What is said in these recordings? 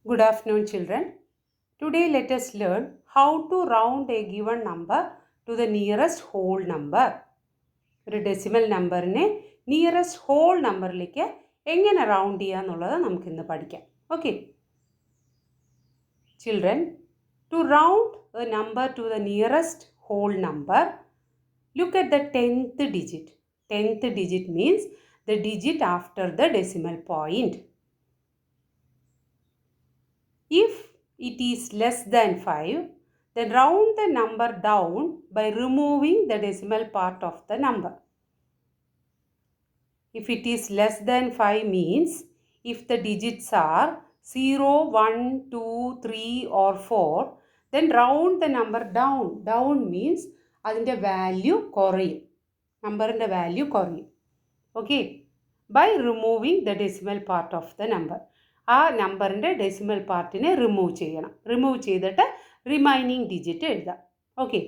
Good afternoon, children. Today, let us learn how to round a given number to the nearest whole number. ഒരു decimal നമ്പറിനെ nearest whole നമ്പറിലേക്ക് എങ്ങനെ round ചെയ്യുക എന്നുള്ളത് നമുക്കിന്ന് പഠിക്കാം. Okay children, to round a number to the nearest whole number, look at the 10th digit. 10th digit means the digit after the decimal point. If it is less than 5, then round the number down by removing the decimal part of the number. If it is less than 5 means if the digits are 0, 1, 2, 3 or 4, then round the number down. Down means അതിൻ്റെ value കുറയും, നമ്പറിൻ്റെ value കുറയും. Okay, by removing the decimal part of the number. ആ നമ്പറിൻ്റെ decimal പാർട്ടിനെ remove ചെയ്യണം. Remove ചെയ്തിട്ട് remaining digit എഴുതാം. Okay,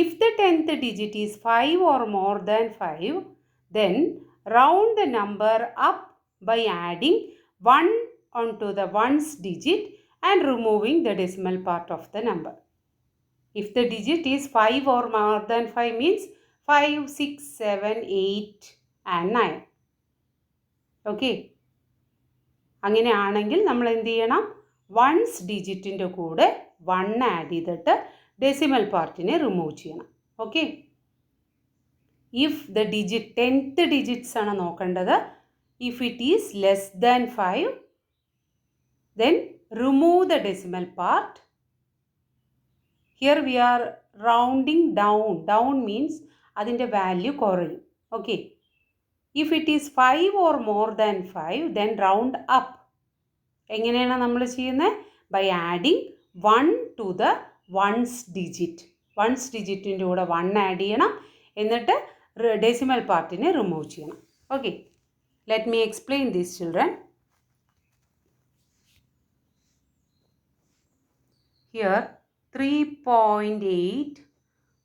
if the 10th digit is 5 or more than 5, then round the number up by adding 1 onto the ones digit and removing the decimal part of the number. If the digit is 5 or more than 5 means 5, 6, 7, 8 and 9. Okay, അങ്ങനെയാണെങ്കിൽ നമ്മൾ എന്ത് ചെയ്യണം? Once ഡിജിറ്റിൻ്റെ കൂടെ 1 add ചെയ്തിട്ട് decimal പാർട്ടിനെ remove ചെയ്യണം. Okay, if the digit 10th digits ആണ് നോക്കേണ്ടത്. If it is less than 5, then remove the decimal part. Here we are rounding down. Down means അതിൻ്റെ വാല്യൂ കുറയും. Okay, if it is 5 or more than 5, then round up. എങ്ങനെയാണ് നമ്മൾ ചെയ്യുന്നത്? By adding 1 to the ones digit. Ones ഡിജിറ്റിൻ്റെ കൂടെ 1 add ചെയ്യണം, എന്നിട്ട് decimal പാർട്ടിനെ റിമൂവ് ചെയ്യണം. Okay, let me explain this children. Here 3.8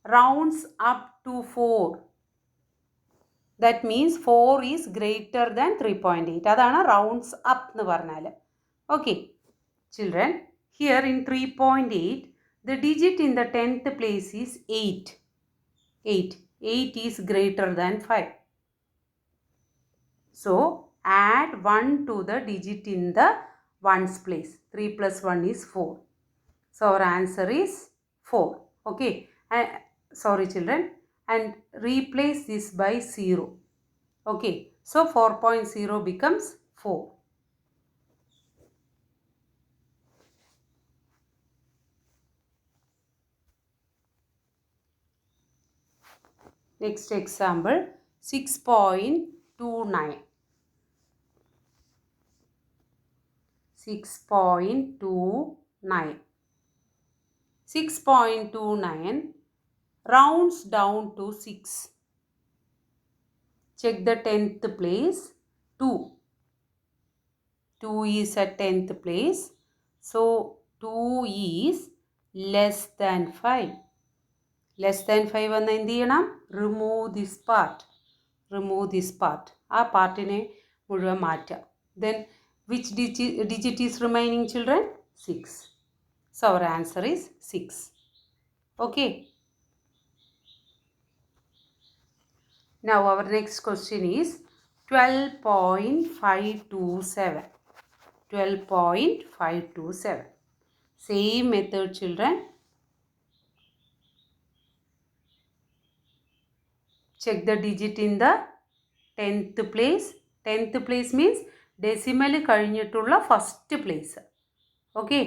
rounds up to 4. That means 4 is greater than 3.8. അതാണ് rounds up എന്ന് പറഞ്ഞാൽ. Okay, children, here in 3.8, the digit in the 10th place is 8. 8 is greater than 5. So, add 1 to the digit in the ones place. 3 plus 1 is 4. So, our answer is 4. Okay, sorry children, and replace this by 0. Okay, so 4.0 becomes 4. Next example, 6.29. 6.29. 6.29 rounds down to 6. Check the 10th place. 2. 2 is at 10th place. So 2 is less than 5. Less than 5 എന്ന് എന്ത് ചെയ്യണം? Remove this part. Remove this part. ആ പാർട്ടിനെ മുഴുവൻ മാറ്റാം. Then which digit is remaining children? 6. So our answer is 6. Okay. Now our next question is 12.527. 12.527. Same method children. Check the digit in the 10th place. 10th place means decimal കഴിഞ്ഞിട്ടുള്ള first place. Okay.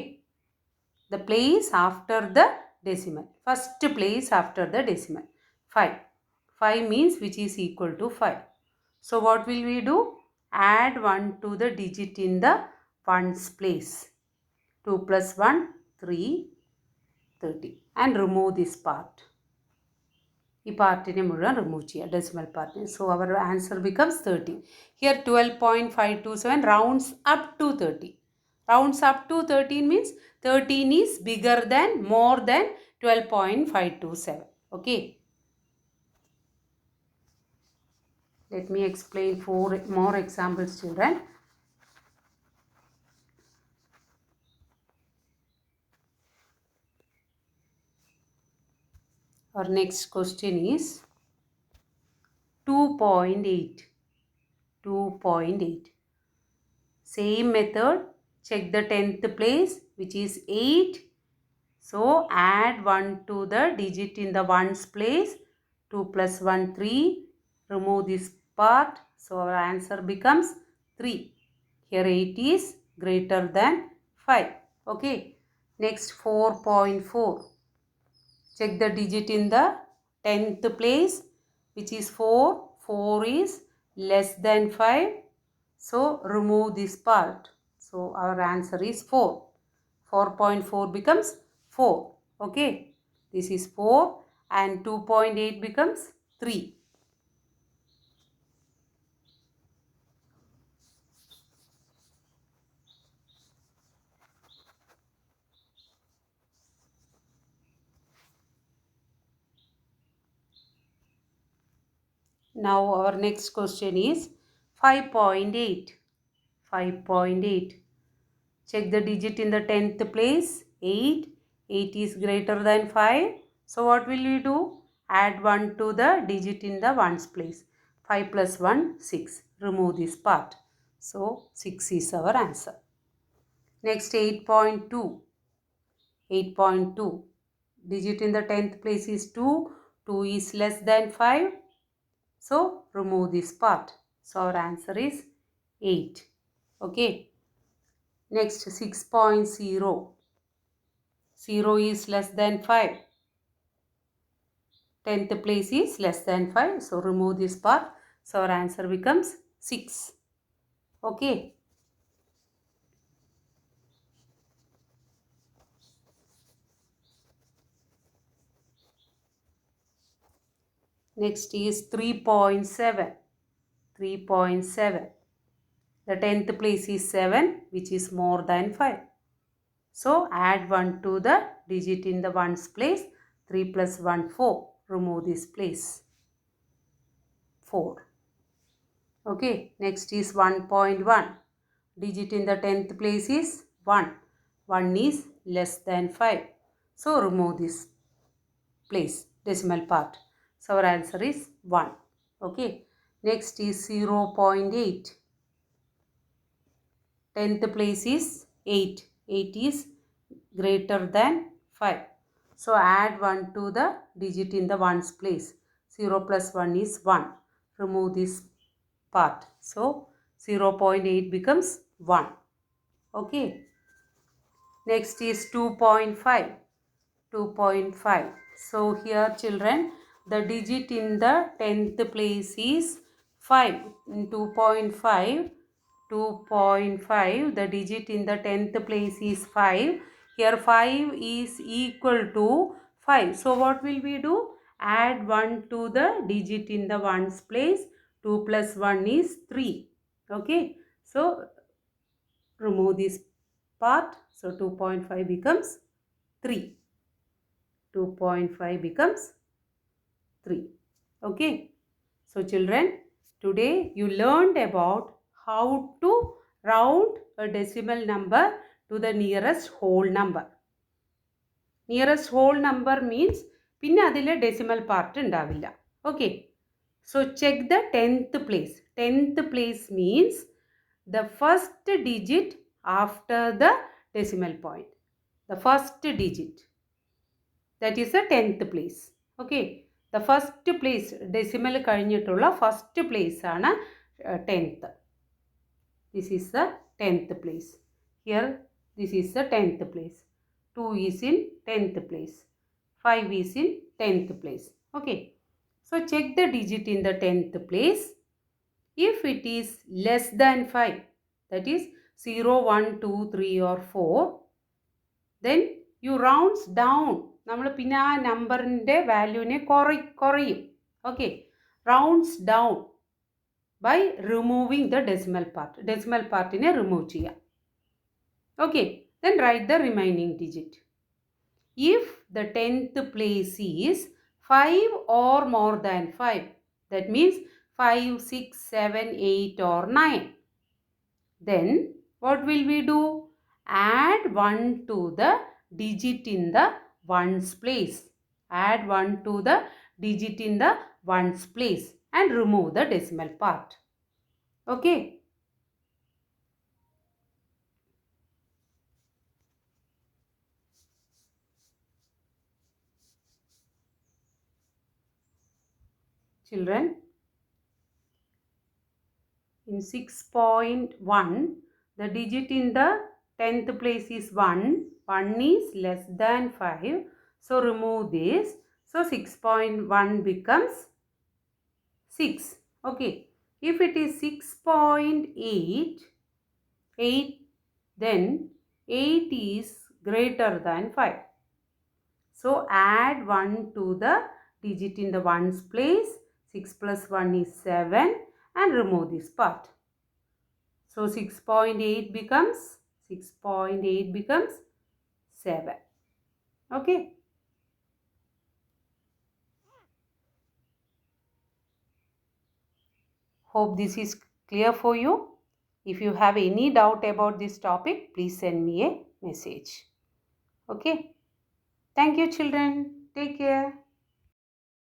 The place after the decimal. First place after the decimal. 5. 5 means which is equal to 5. So what will we do? Add 1 to the digit in the ones place. 2 plus 1, 3, 30. And remove this part. ഈ പാർട്ടിനെ മുഴുവൻ remove ചെയ്യുക, decimal പാർട്ടിനെ. So our answer becomes 30. Here 12.527 rounds up to 30. Rounds up to 13 means 13 is bigger than, more than 12.527. Okay. Let me explain 4 more examples children. Our next question is 2.8. 2.8. Same method. Check the 10th place, which is 8. So add 1 to the digit in the ones place. 2 plus 1, 3. Remove this part. So our answer becomes 3. Here 8 is greater than 5. Okay. Next 4.4. Check the digit in the 10th place, which is 4. 4 is less than 5. So remove this part. So our answer is 4. 4.4 becomes 4. Okay. This is 4 and 2.8 becomes 3. Now our next question is 5.8. 5.8. Check the digit in the 10th place. 8. 8 is greater than 5. So what will we do? Add 1 to the digit in the ones place. 5 plus 1, 6. Remove this part. So 6 is our answer. Next 8.2. 8.2. Digit in the 10th place is 2. 2 is less than 5. So remove this part. So our answer is 8. Okay. Next 6.0. 0 is less than 5. 10th place is less than 5. So remove this part. So our answer becomes 6. Okay. Next is 3.7. 3.7. The 10th place is 7, which is more than 5. So add 1 to the digit in the ones place. 3 plus 1, 4. Remove this place. 4. Okay. Next is 1.1. Digit in the 10th place is 1. 1 is less than 5. So remove this place, decimal part. So our answer is 1. Okay. Next is 0.8. 10th place is 8. 8 is greater than 5. So add 1 to the digit in the ones place. 0 plus 1 is 1. Remove this part. So 0.8 becomes 1. Okay. Next is 2.5. 2.5. So here children, the digit in the 10th place is 5. In 2.5, 2.5, the digit in the 10th place is 5. Here 5 is equal to 5. So what will we do? Add 1 to the digit in the ones place. 2 plus 1 is 3. Okay. So remove this part. So 2.5 becomes 3. 2.5 becomes 3. Okay. So children, today you learned about how to round a decimal number to the nearest whole number. Nearest whole number means പിന്നെ അതിലെ decimal part ഉണ്ടാവില്ല. Okay. So check the 10th place. 10th place means the first digit after the decimal point. The first digit. That is the 10th place. Okay. The first place, decimal കഴിഞ്ഞിട്ടുള്ള first place ആണ് 10th. This is the 10th place. Here, this is the 10th place. 2 is in 10th place. 5 is in 10th place. Okay. So, check the digit in the 10th place. If it is less than 5, that is 0, 1, 2, 3 or 4, then you rounds down. നമ്മൾ പിന്നെ ആ നമ്പറിൻ്റെ വാല്യൂവിനെ കുറയും. Okay. Rounds down by removing the decimal part. Decimal part in a remove cheya. Okay. Then write the remaining digit. If the 10th place is 5 or more than 5, that means 5, 6, 7, 8 or 9. Then what will we do? Add 1 to the digit in the ones place. Add 1 to the digit in the ones place and remove the decimal part. Okay. Children, in 6.1, the digit in the 10th place is 1. 1 is less than 5. So remove this. So 6.1 becomes 6. Okay. If it is 6.8, 8, then 8 is greater than 5. So add 1 to the digit in the ones place. 6 plus 1 is 7 and remove this part. So 6.8 becomes 7. Okay. Hope this is clear for you. If you have any doubt about this topic, please send me a message. Okay. Thank you, children. Take care.